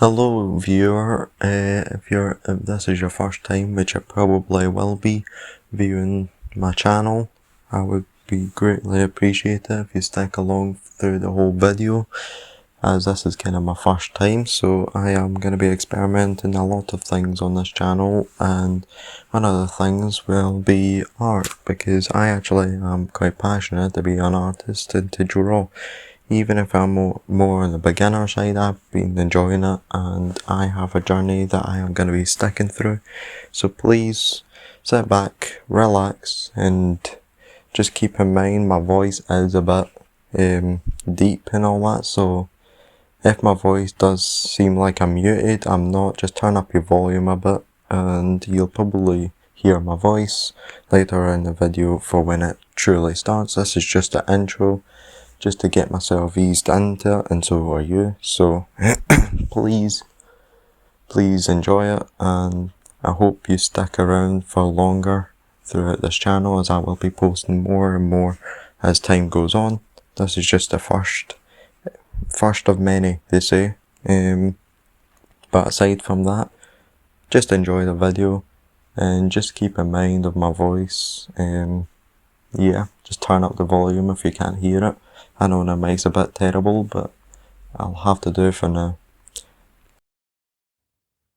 Hello viewer, if this is your first time, which it probably will be, viewing my channel, I would be greatly appreciated if you stick along through the whole video, as this is kind of my first time. So I am going to be experimenting a lot of things on this channel, and one of the things will be art, because I actually am quite passionate to be an artist and to draw. Even if I'm more on the beginner side, I've been enjoying it, and I have a journey that I am going to be sticking through. So please sit back, relax, and just keep in mind my voice is a bit deep and all that. So if my voice does seem like I'm muted, I'm not. Just turn up your volume a bit, and you'll probably hear my voice later in the video for when it truly starts. This is just an intro, just to get myself eased into it, and so are you. So please enjoy it, and I hope you stick around for longer throughout this channel, as I will be posting more and more as time goes on. This is just the first of many, they say. But aside from that, just enjoy the video and just keep in mind of my voice. Yeah, just turn up the volume if you can't hear it. I know the mic's a bit terrible, but I'll have to do for now.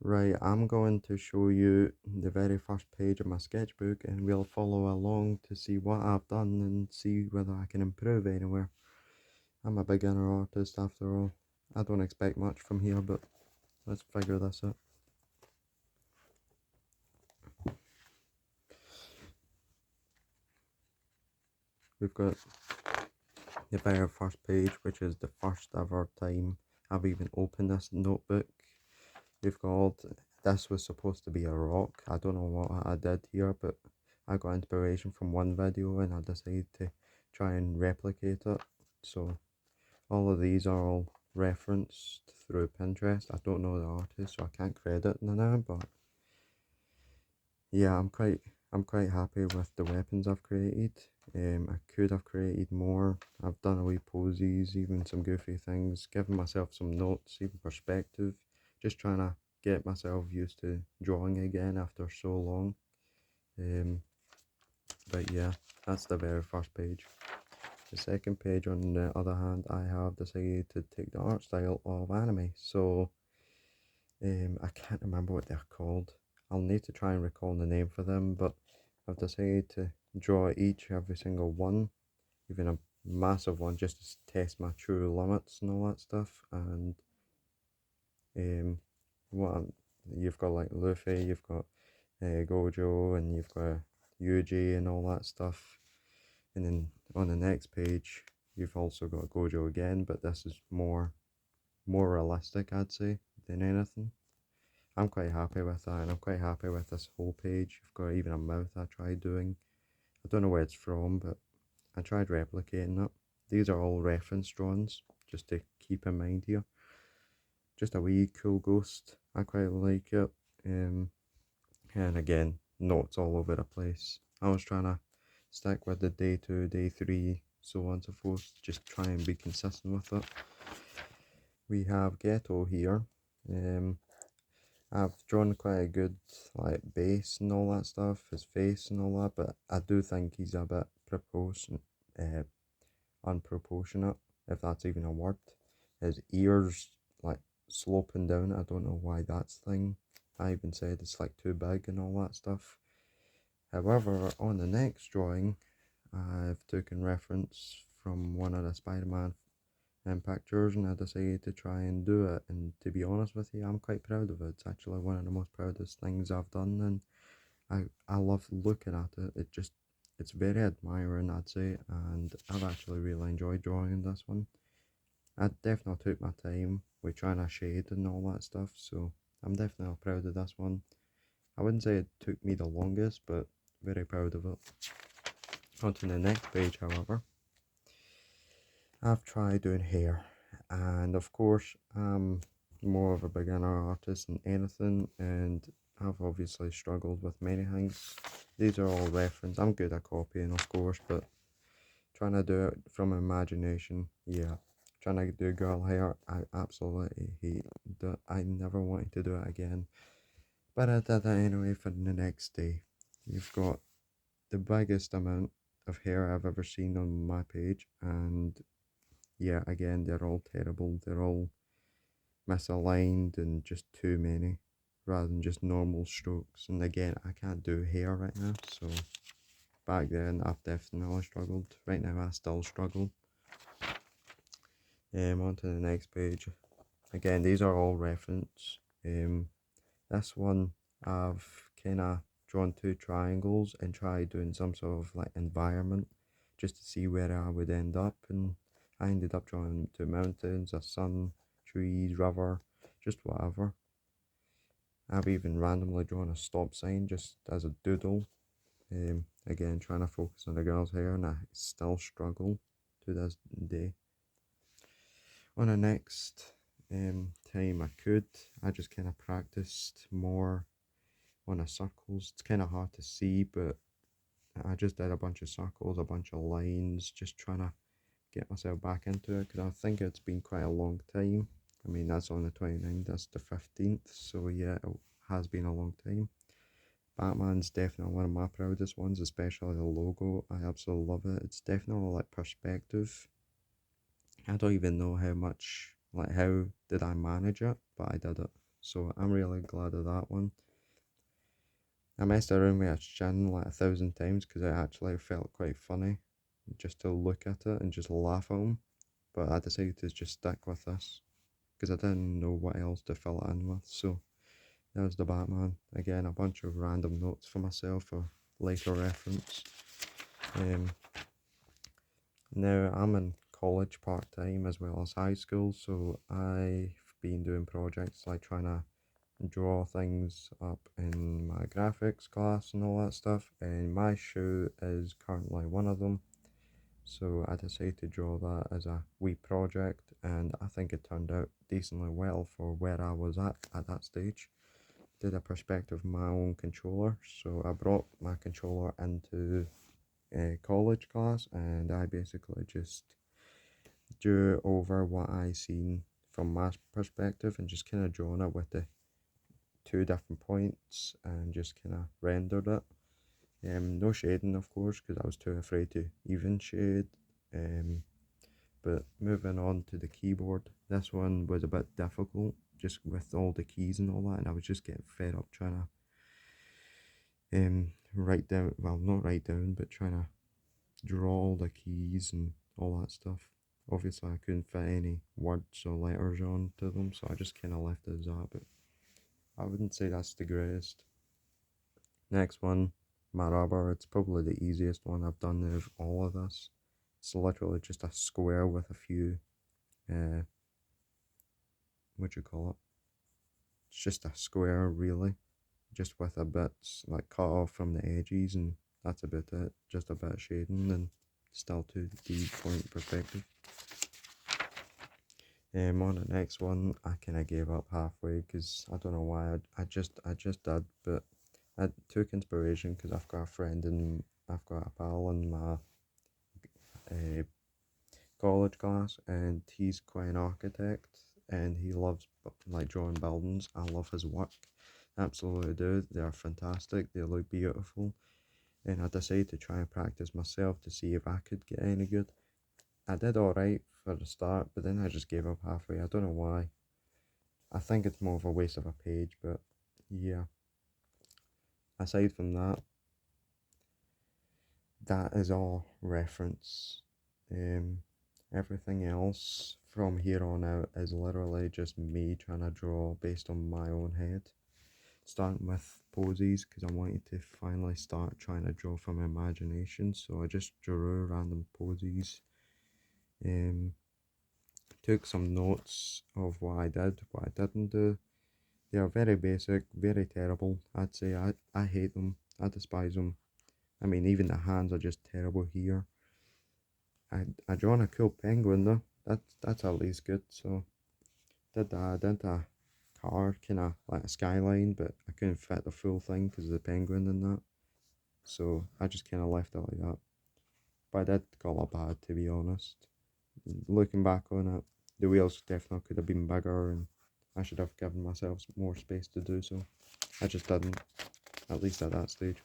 Right, I'm going to show you the very first page of my sketchbook, and we'll follow along to see what I've done and see whether I can improve anywhere. I'm a beginner artist after all. I don't expect much from here, but let's figure this out. We've got the very first page, which is the first ever time I've even opened this notebook. We've got, this was supposed to be a rock. I don't know what I did here, but I got inspiration from one video and I decided to try and replicate it. So all of these are all referenced through Pinterest. I don't know the artist, so I can't credit now, but yeah, I'm quite happy with the weapons I've created. I could have created more. I've done a wee poses, even some goofy things, given myself some notes, even perspective, just trying to get myself used to drawing again after so long. But yeah, that's the very first page. The second page, on the other hand, I have decided to take the art style of anime. So I can't remember what they're called. I'll need to try and recall the name for them, but I've decided to draw every single one, even a massive one, just to test my true limits and all that stuff. And you've got like Luffy, you've got Gojo, and you've got Yuji and all that stuff. And then on the next page, you've also got Gojo again, but this is more realistic, I'd say, than anything. I'm quite happy with that, and I'm quite happy with this whole page. You've got even a mouth I tried doing. I don't know where it's from, but I tried replicating it. These are all reference drawings, just to keep in mind here. Just a wee cool ghost. I quite like it. And again, notes all over the place. I was trying to stick with the day 2, day 3, so on and so forth. Just try and be consistent with it. We have Ghetto here. I've drawn quite a good like base and all that stuff, his face and all that, but I do think he's a bit unproportionate, if that's even a word. His ears like sloping down. I don't know why that's the thing. I even said it's like too big and all that stuff. However, on the next drawing, I've taken reference from one of the Spider-Man pictures, and I decided to try and do it. And to be honest with you, I'm quite proud of it. It's actually one of the most proudest things I've done, and I love looking at it. It's very admiring, I'd say, and I've actually really enjoyed drawing this one. I definitely took my time with trying to shade and all that stuff, so I'm definitely proud of this one. I wouldn't say it took me the longest, but very proud of it. On to the next page, however. I've tried doing hair, and of course I'm more of a beginner artist than anything, and I've obviously struggled with many things. These are all reference. I'm good at copying, of course, but trying to do it from imagination, yeah, trying to do girl hair, I absolutely hate that. I never wanted to do it again. But I did it anyway for the next day. You've got the biggest amount of hair I've ever seen on my page, and yeah, again, they're all terrible. They're all misaligned and just too many rather than just normal strokes. And again, I can't do hair right now, so back then I've definitely struggled. Right now I still struggle. On to the next page. Again, these are all reference. This one I've kind of drawn two triangles and tried doing some sort of like environment just to see where I would end up, and I ended up drawing two mountains, a sun, trees, river, just whatever. I've even randomly drawn a stop sign just as a doodle. Again, trying to focus on the girl's hair, and I still struggle to this day. On the next time I just kind of practiced more on the circles. It's kind of hard to see, but I just did a bunch of circles, a bunch of lines, just trying to get myself back into it, because I think it's been quite a long time. I mean, that's on the 29th, that's the 15th, so yeah, it has been a long time. Batman's definitely one of my proudest ones, especially the logo. I absolutely love it. It's definitely like perspective. I don't even know how did I manage it, but I did it. So I'm really glad of that one. I messed around with a chin like 1,000 times because it actually felt quite funny just to look at it and just laugh at them. But I decided to just stick with this because I didn't know what else to fill it in with. So there's the Batman. Again, a bunch of random notes for myself for later reference. Now I'm in college part-time as well as high school, so I've been doing projects like trying to draw things up in my graphics class and all that stuff, and my shoe is currently one of them. So I decided to draw that as a wee project, and I think it turned out decently well for where I was at that stage. Did a perspective of my own controller, so I brought my controller into a college class, and I basically just drew over what I seen from my perspective and just kind of drawn it with the two different points and just kind of rendered it. No shading, of course, because I was too afraid to even shade. But moving on to the keyboard, this one was a bit difficult just with all the keys and all that, and I was just getting fed up trying to write down, well, not write down, but trying to draw all the keys and all that stuff. Obviously, I couldn't fit any words or letters onto them, so I just kind of left it as that, but I wouldn't say that's the greatest. Next one, my rubber. It's probably the easiest one I've done of all of this. It's literally just a square with a few, what do you call it? It's just a square, really, just with a bit like cut off from the edges, and that's about it. Just a bit of shading and still 2D point perspective. On the next one, I kind of gave up halfway because I don't know why. I just did, but I took inspiration because I've got a friend and I've got a pal in my college class, and he's quite an architect and he loves like drawing buildings. I love his work, absolutely do. They're fantastic, they look beautiful, and I decided to try and practice myself to see if I could get any good. I did alright for the start, but then I just gave up halfway. I don't know why. I think it's more of a waste of a page, but yeah. Aside from that, that is all reference. Everything else from here on out is literally just me trying to draw based on my own head. Starting with poses because I wanted to finally start trying to draw from imagination, so I just drew random poses. Took some notes of what I did, what I didn't do. They are very basic, very terrible. I'd say I hate them. I despise them. I mean, even the hands are just terrible here. I drawn a cool penguin though. That's at least good. So did that. I did a car, kind of like a skyline, but I couldn't fit the full thing because of the penguin and that. So I just kind of left it like that. But I did call it bad, to be honest. Looking back on it, The wheels definitely could have been bigger, and I should have given myself more space to do so. I just didn't, at least at that stage.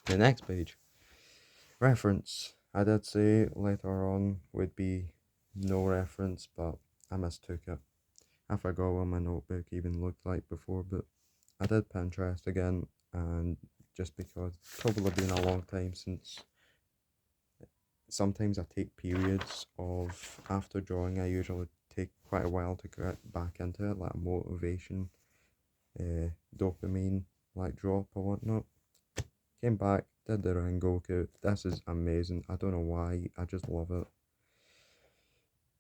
The next page, reference. I did say later on would be no reference, but I mistook it. I forgot what my notebook even looked like before, but I did Pinterest again, and just because it's probably been a long time since. Sometimes I take periods of after drawing. I usually take quite a while to get back into it, like motivation, dopamine, like drop or whatnot. Came back, did the Rengoku. This is amazing. I don't know why, I just love it.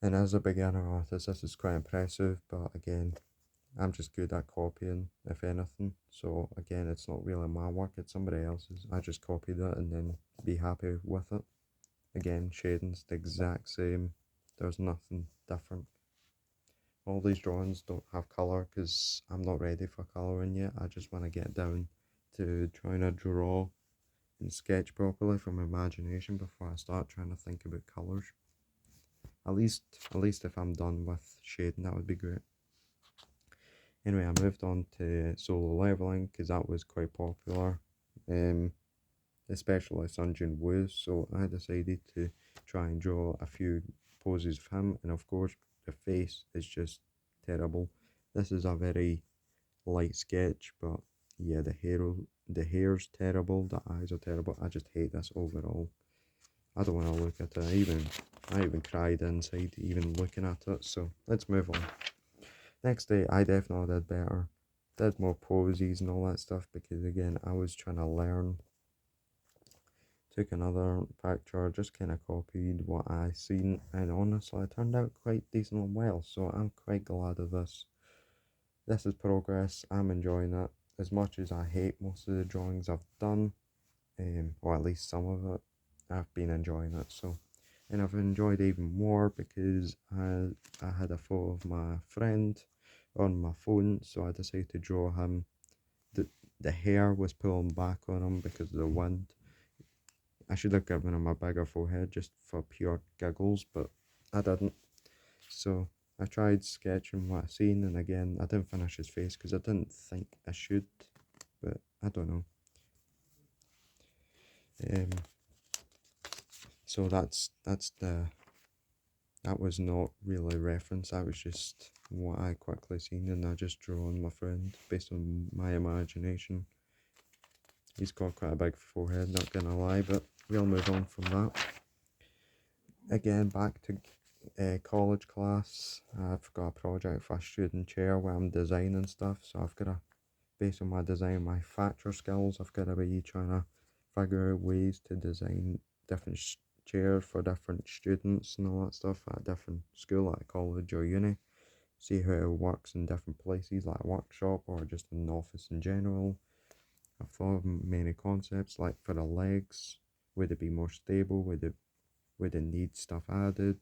And as a beginner artist, this is quite impressive, but again, I'm just good at copying, if anything. So again, it's not really my work, it's somebody else's. I just copied it and then be happy with it. Again, shading's the exact same. There's nothing different. All these drawings don't have colour because I'm not ready for colouring yet. I just want to get down to trying to draw and sketch properly from imagination before I start trying to think about colours. At least if I'm done with shading, that would be great. Anyway, I moved on to solo leveling because that was quite popular, especially Sun Jin Woo's. So I decided to try and draw a few poses of him, and of course, the face is just terrible. This is a very light sketch, but yeah, the hair's terrible, the eyes are terrible. I just hate this overall. I don't want to look at it. I even cried inside even looking at it. So let's move on. Next day, I definitely did better. Did more poses and all that stuff because again, I was trying to learn. Took another picture, just kind of copied what I seen, and honestly, it turned out quite decently well. So I'm quite glad of this. This is progress. I'm enjoying it as much as I hate most of the drawings I've done, or at least some of it. I've been enjoying it. So. And I've enjoyed even more because I had a photo of my friend on my phone, so I decided to draw him. The hair was pulling back on him because of the wind. I should have given him a bigger forehead just for pure giggles, but I didn't. So I tried sketching what I seen, and again, I didn't finish his face because I didn't think I should, but I don't know. Um, so that was not really a reference, that was just what I quickly seen, and I just drew on my friend based on my imagination. He's got quite a big forehead, not gonna lie, but we'll move on from that. Again, back to college class. I've got a project for a student chair where I'm designing stuff, so I've got to, based on my design, my factor skills, I've got to be trying to figure out ways to design different chairs for different students and all that stuff at a different school, like college or uni. See how it works in different places, like a workshop or just an office in general. I've thought of many concepts, like for the legs, would it be more stable? Would it need stuff added?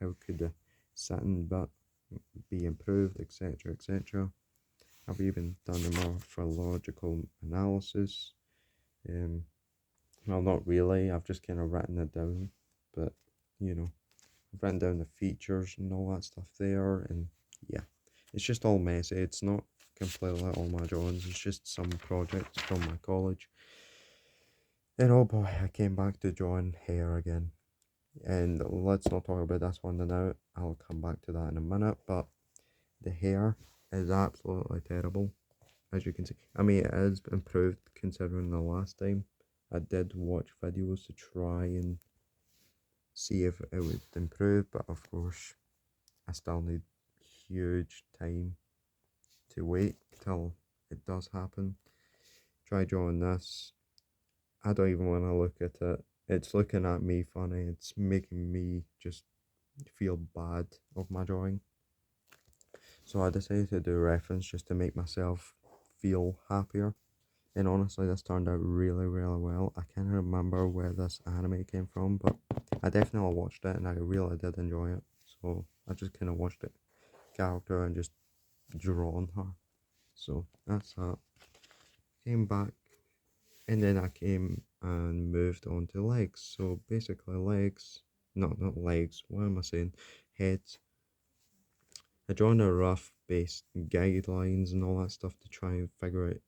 How could the satin bit be improved, etc., etc. I've even done a morphological analysis. Well, not really. I've just kind of written it down, but you know, I've written down the features and all that stuff there, and yeah, it's just all messy. It's not completely all my drawings. It's just some projects from my college. And oh boy, I came back to drawing hair again. And let's not talk about this one now. I'll come back to that in a minute. But the hair is absolutely terrible, as you can see. I mean, it is improved considering the last time. I did watch videos to try and see if it would improve, but of course, I still need huge time to wait till it does happen. Try drawing this. I don't even want to look at it. It's looking at me funny. It's making me just feel bad of my drawing. So I decided to do a reference just to make myself feel happier. And honestly, this turned out really, really well. I can't remember where this anime came from, but I definitely watched it and I really did enjoy it. So I just kind of watched it, character, and just drawn her. So that's that. Came back, and then I came and moved on to legs. So basically legs, not legs, what am I saying? Heads. I drawn a rough base guidelines and all that stuff to try and figure out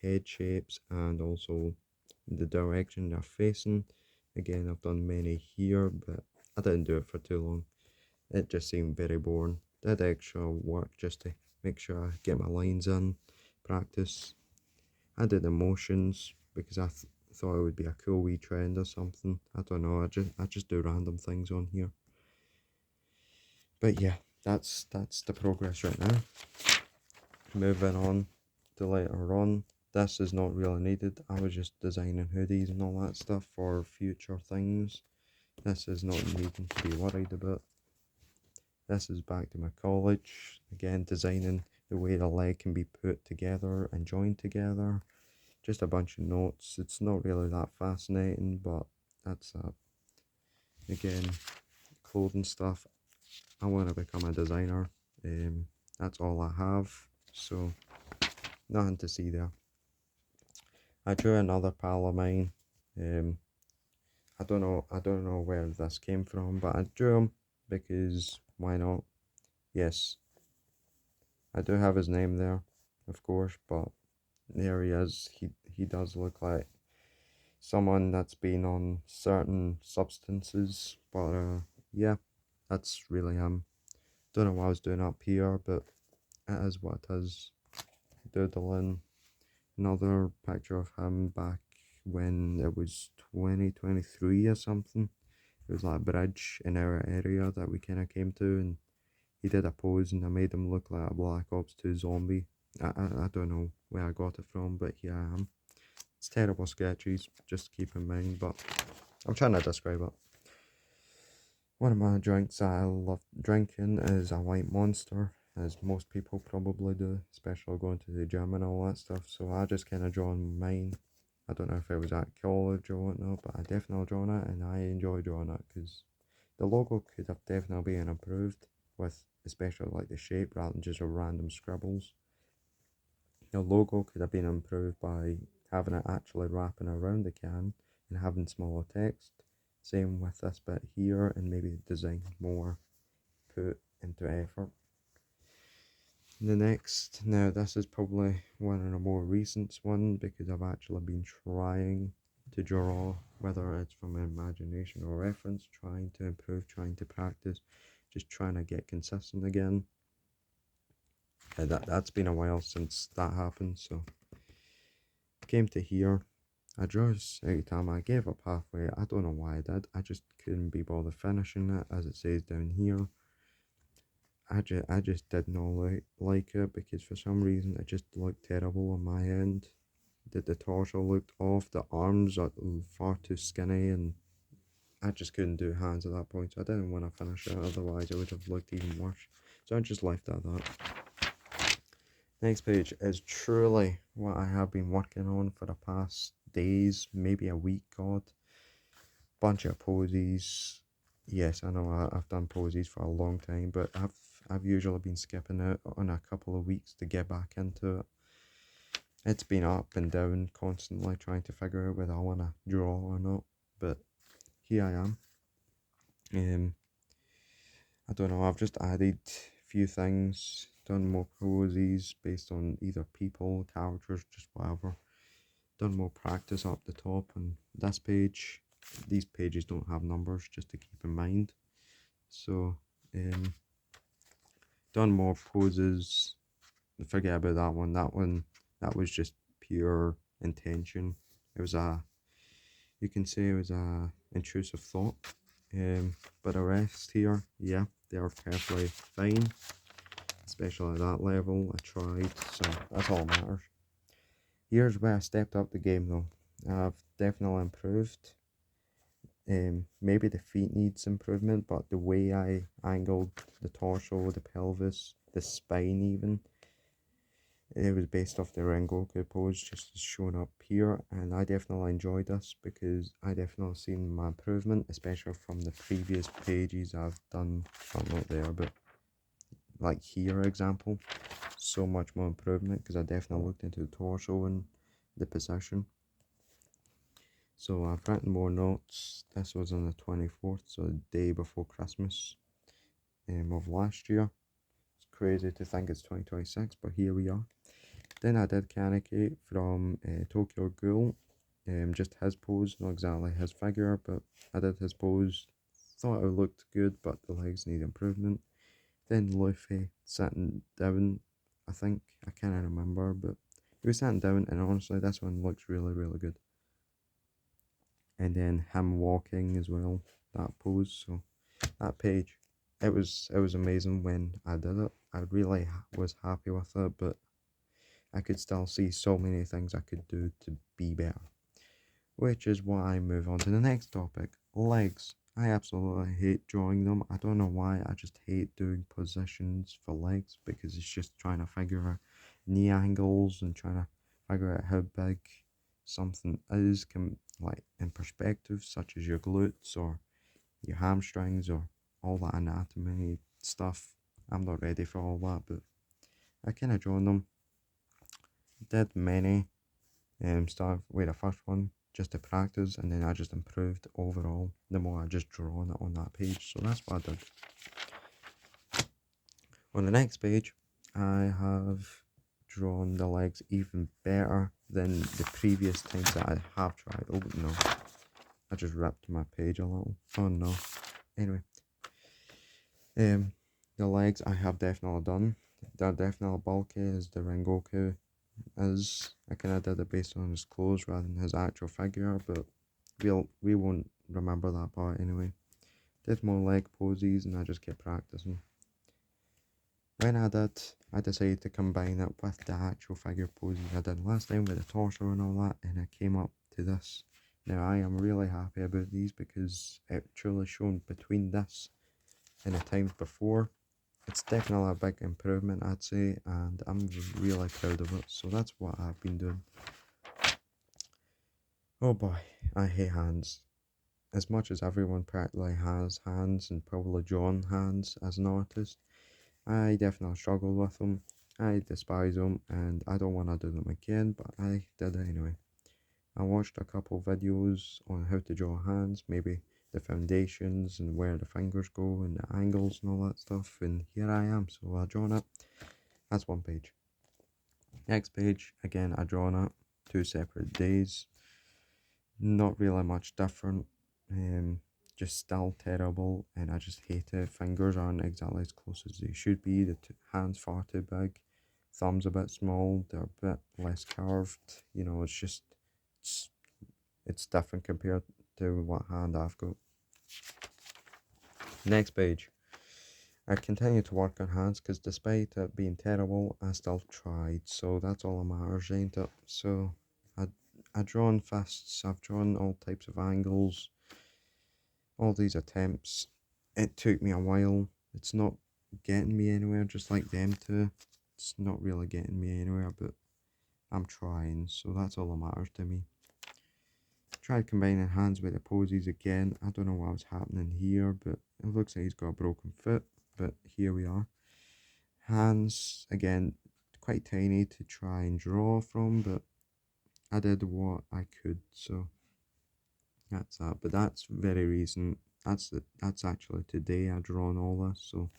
head shapes and also the direction they're facing. Again, I've done many here, but I didn't do it for too long. It just seemed very boring. Did extra work just to make sure I get my lines in, practice. I did emotions because I thought it would be a cool wee trend or something. I don't know. I just do random things on here. But yeah, that's the progress right now. Moving on to later on. This is not really needed. I was just designing hoodies and all that stuff for future things. This is not needing to be worried about. This is back to my college. Again, designing the way the leg can be put together and joined together. Just a bunch of notes. It's not really that fascinating, but that's that. Again, clothing stuff. I want to become a designer. That's all I have. So, nothing to see there. I drew another pal of mine. Um, I don't know where this came from, but I drew him because why not? Yes, I do have his name there, of course, but there he is. He does look like someone that's been on certain substances, but yeah, that's really him. Don't know what I was doing up here, but it is what it is. Doodling. Another picture of him back when it was 2023 or something. It was like a bridge in our area that we kind of came to, and he did a pose, and I made him look like a Black Ops 2 zombie. I don't know where I got it from, but here I am. It's terrible sketches, just keep in mind, but I'm trying to describe it. One of my drinks that I love drinking is a white monster, as most people probably do, especially going to the gym and all that stuff. So I just kind of drawn mine. I don't know if it was at college or whatnot, but I definitely drawn it, and I enjoy drawing it because the logo could have definitely been improved with, especially like the shape rather than just a random scribbles. The logo could have been improved by having it actually wrapping around the can and having smaller text. Same with this bit here, and maybe design more put into effort. The next, now this is probably one of the more recent one because I've actually been trying to draw, whether it's from imagination or reference, trying to improve, trying to practice, just trying to get consistent again. That's been a while since that happened, so came to here. I drew every time I gave up halfway. I don't know why I did. I just couldn't be bothered finishing it, as it says down here. I just did not like it because for some reason it just looked terrible on my end. The torso looked off, the arms are far too skinny, and I just couldn't do hands at that point, so I didn't want to finish it, otherwise it would have looked even worse. So I just left it at that. Next page is truly what I have been working on for the past days, maybe a week, God. Bunch of poses. Yes, I know I've done poses for a long time, but I've usually been skipping out on a couple of weeks to get back into it. It's been up and down constantly trying to figure out whether I want to draw or not, but here I am. I don't know, I've just added a few things, done more poses based on either people, characters, just whatever. Done more practice up the top on this page. These pages don't have numbers, just to keep in mind. So, done more poses. Forget about that one. That was just pure intention. It was you can say it was a intrusive thought. But the rest here, yeah, they are perfectly fine. Especially at that level, I tried, so that's all that matters. Here's where I stepped up the game though. I've definitely improved. Maybe the feet needs improvement, but the way I angled the torso, the pelvis, the spine even, it was based off the Rengoku pose just showing up here, and I definitely enjoyed this because I definitely seen my improvement, especially from the previous pages I've done. Well, not there, but like here example, so much more improvement because I definitely looked into the torso and the position. So I've written more notes. This was on the 24th, so the day before Christmas. of last year. It's crazy to think it's 2026, but here we are. Then I did Kaneki from Tokyo Ghoul, just his pose, not exactly his figure, but I did his pose. Thought it looked good, but the legs need improvement. Then Luffy sitting down, I think, I can't remember, but he was sitting down, and honestly, this one looks really, really good. And then him walking as well, that pose. So that page, it was amazing when I did it. I really was happy with it, but I could still see so many things I could do to be better. Which is why I move on to the next topic, legs. I absolutely hate drawing them. I don't know why, I just hate doing positions for legs because it's just trying to figure out knee angles and trying to figure out how big something is like in perspective, such as your glutes or your hamstrings or all that anatomy stuff. I'm not ready for all that, but I kind of drawn them. Did many. Started with the first one just to practice, and then I just improved overall the more I just drawn it on that page. So that's what I did. On the next page, I have drawn the legs even better than the previous times that I have tried. Oh no, I just ripped my page a little. Oh no. Anyway, the legs I have definitely done. They're definitely bulky as the Rengoku is. I kind of did it based on his clothes rather than his actual figure, but we won't remember that part anyway. Did more leg poses and I just kept practicing. When I did, I decided to combine it with the actual figure poses I did last time with the torso and all that, and I came up to this. Now I am really happy about these because it truly shown between this and the times before. It's definitely a big improvement, I'd say, and I'm really proud of it. So that's what I've been doing. Oh boy, I hate hands. As much as everyone practically has hands and probably drawn hands as an artist, I definitely struggle with them. I despise them and I don't want to do them again, but I did it anyway. I watched a couple videos on how to draw hands, maybe the foundations and where the fingers go and the angles and all that stuff, and here I am, so I drawn it. That's one page. Next page, again I drawn it, 2 separate days. Not really much different, just still terrible, and I just hate it. Fingers aren't exactly as close as they should be, the hands far too big, thumbs a bit small, they're a bit less curved, you know, it's, it's different compared to what hand I've got. Next page. I continue to work on hands because despite it being terrible, I still tried. So that's all that matters, ain't it? So I've drawn fists, I've drawn all types of angles, all these attempts. It took me a while. It's not getting me anywhere, just like them two. It's not really getting me anywhere, but I'm trying. So that's all that matters to me. Tried combining hands with the poses again. I don't know what was happening here, but it looks like he's got a broken foot. But here we are. Hands, again, quite tiny to try and draw from, but I did what I could, so that's that. But that's very recent. That's actually today I drawn all this, so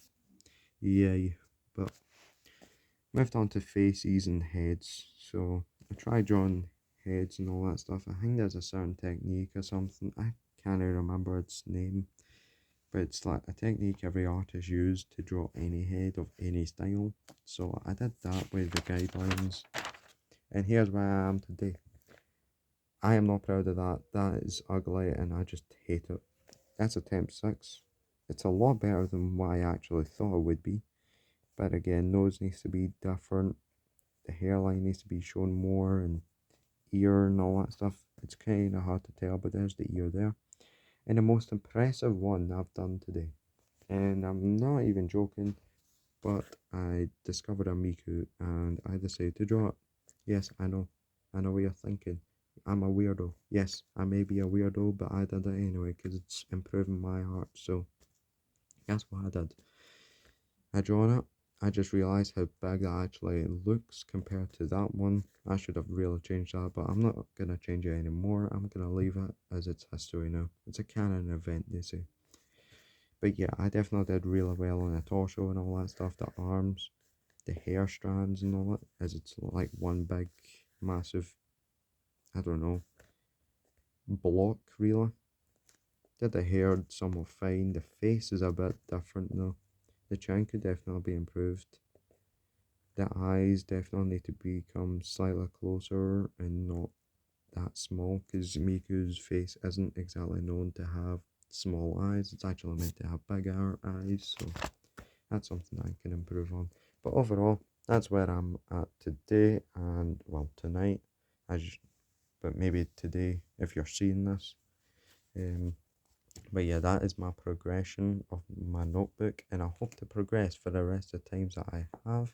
yay. But moved on to faces and heads. So I tried drawing heads and all that stuff. I think there's a certain technique or something. I can't remember its name. But it's like a technique every artist used to draw any head of any style. So I did that with the guidelines. And here's where I am today. I am not proud of that. That is ugly and I just hate it. That's attempt 6. It's a lot better than what I actually thought it would be. But again, nose needs to be different. The hairline needs to be shown more, and ear and all that stuff. It's kind of hard to tell, but there's the ear there. And the most impressive one I've done today. And I'm not even joking, but I discovered a Miku and I decided to draw it. Yes, I know what you're thinking. I'm a weirdo. Yes, I may be a weirdo, but I did it anyway because it's improving my art. So that's what I did. I drawn it. I just realised how big that actually looks compared to that one. I should have really changed that, but I'm not going to change it anymore. I'm going to leave it as its history now. It's a canon event, they say. But yeah, I definitely did really well on the torso and all that stuff, the arms, the hair strands and all that, as it's like one big, massive, I don't know, block really. Did the hair somewhat fine, the face is a bit different though. The chin could definitely be improved. The eyes definitely need to become slightly closer and not that small, because Miku's face isn't exactly known to have small eyes. It's actually meant to have bigger eyes, so that's something I can improve on. But overall, that's where I'm at today, and well, tonight, as but maybe today if you're seeing this. Um, but yeah, that is my progression of my notebook, and I hope to progress for the rest of the times that I have.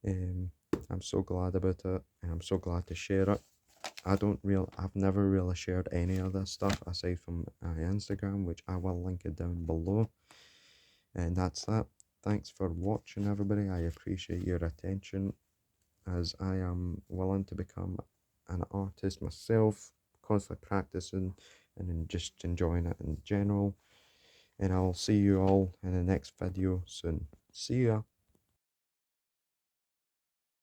Um, I'm so glad about it, and I'm so glad to share it. I've never really shared any of this stuff aside from my Instagram, which I will link it down below. And that's that. Thanks for watching, everybody. I appreciate your attention, as I am willing to become an artist myself, constantly practicing and then just enjoying it in general. And I'll see you all in the next video soon. See ya.